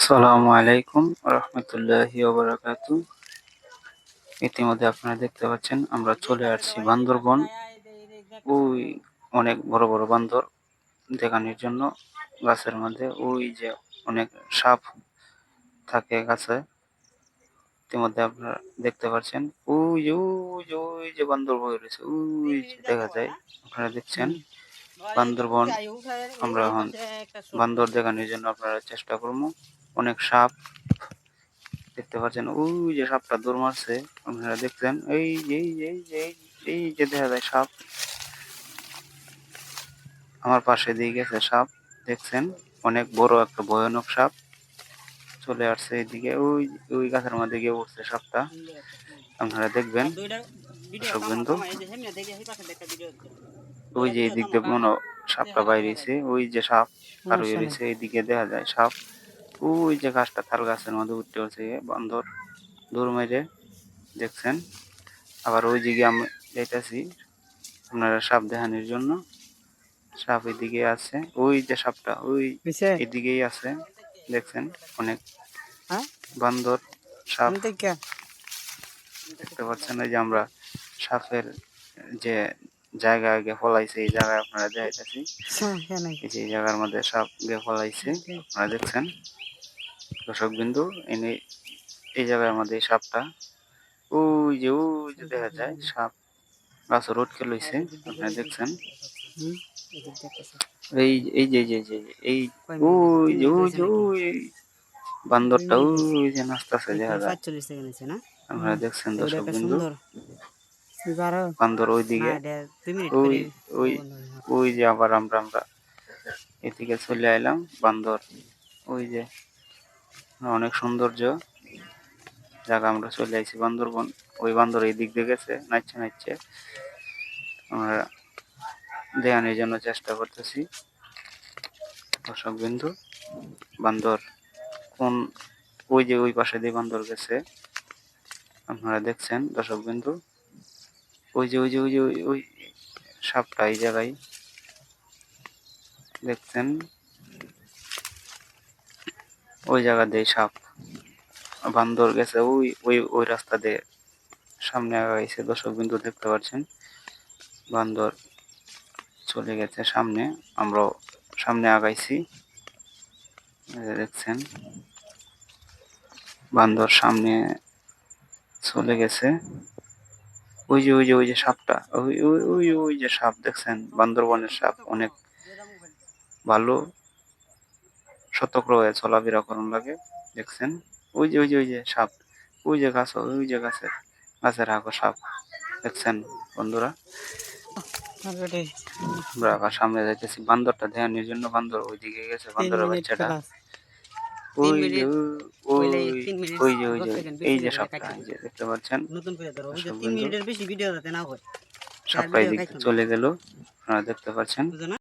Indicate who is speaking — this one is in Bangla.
Speaker 1: আসসালামু আলাইকুম রহমতুল্লাহি ওয়া বারাকাতু। ইতিমধ্যে আপনারা দেখতে পাচ্ছেন আমরা চলে আসছি বান্দরবন। ওই অনেক বড় বড় বান্দর দেখানোর জন্য গাছের মধ্যে ওই যে অনেক সাপ থাকে গাছে। ইতিমধ্যে আপনারা দেখতে পাচ্ছেন ওই যে বান্দর বয়ে রয়েছে, ওই যে দেখা যায়, আপনারা দেখছেন বান্দরবন। আমরা এখন বান্দর দেখানোর জন্য আপনারা চেষ্টা করবো। অনেক সাপ দেখতে পাচ্ছেন, ওই যে সাপটা দৌড় মারছে, আপনারা দেখছেন। এই যে দেখা যায় সাপ আমার পাশে দিয়ে গেছে, সাপ দেখছেন, অনেক বড় একটা ভয়ানক সাপ চলে আসছে এদিকে। ওই ওই গাছের মধ্যে গিয়ে উঠছে সাপটা, আপনারা দেখবেন দর্শক বিন্দু। ওই যে এদিক দিয়ে মনে হয় সাপটা বাইরেছে, ওই যে সাপ আর ওই রয়েছে, এইদিকে দেখা যায় সাপ। ওই যে গাছটা, তাল গাছের মধ্যে উঠতে হচ্ছে বান্দর দৌড় মেরে, দেখছেন। আবার ওই দিকে আমি যাইতেছি আপনারা সাপ দেখানোর জন্য। সাপ এদিকে আছে, ওই যে সাপটা ওই এদিকেই আছে, দেখছেন। অনেক বান্দর সাপ দেখতে পাচ্ছেন। এই যে আমরা সাপের যে জায়গা আগে ফলাইছে, এই জায়গায় আপনারা দেখাইতেছি। এই যে জায়গার মধ্যে সাপ গিয়ে ফলাইছে, আপনারা দেখছেন দর্শক বিন্দু। এনে এই জায়গার মধ্যে সাপটা, ওই যে দেখা যায় সাপ গাছের উঠকে লইছে, আপনারা দেখছেন। এই এই যে যে যে এই ওই বান্দরটা ওই যে নাচতেছে দেখা যায়, আপনারা দেখছেন দর্শক বিন্দু। বান্দর ওইদিকে, ওই ওই ওই যে আবার আমরা এদিকে চলে আইলাম। বান্দর ওই যে অনেক সৌন্দর্য জায়গা, আমরা চলে আইছি বান্দরবন। ওই বান্দর এই দিক দিয়ে গেছে নাচছে নাচছে, আমরা দেখানোর জন্য চেষ্টা করতেছি দর্শক বিন্দু। বান্দর কোন, ওই যে ওই পাশে দিয়ে বান্দর গেছে, আপনারা দেখছেন দর্শক বিন্দু। ওই সাপটা এই জায়গায় দেখছেন, ওই জায়গা দিয়ে সাপ বান্দর গেছে, ওই ওই ওই রাস্তা দিয়ে সামনে আগাইছে দর্শক বিন্দু, দেখতে পাচ্ছেন। বান্দর চলে গেছে সামনে, আমরাও সামনে আগাইছি, দেখছেন। বান্দর সামনে চলে গেছে, ওই যে সাপটা, ওই যে সাপ দেখছেন, বান্দরবনের সাপ অনেক ভালো, সতর্ক হয়ে চলাফেরা করুন লাগে, দেখছেন। ওই যে সাপ, ওই যে গাছ, ওই যে গাছের আগো সাপ, দেখছেন বন্ধুরা। আমরা আবার সামনে যাইতেছি বান্দরটা দেখানোর জন্য। বান্দর ওইদিকে গেছে, বান্দরের বাচ্চাটা এই যে সাপটা, এই যে দেখতে পাচ্ছেন সাপটা এদিকে চলে গেল, আপনারা দেখতে পাচ্ছেন।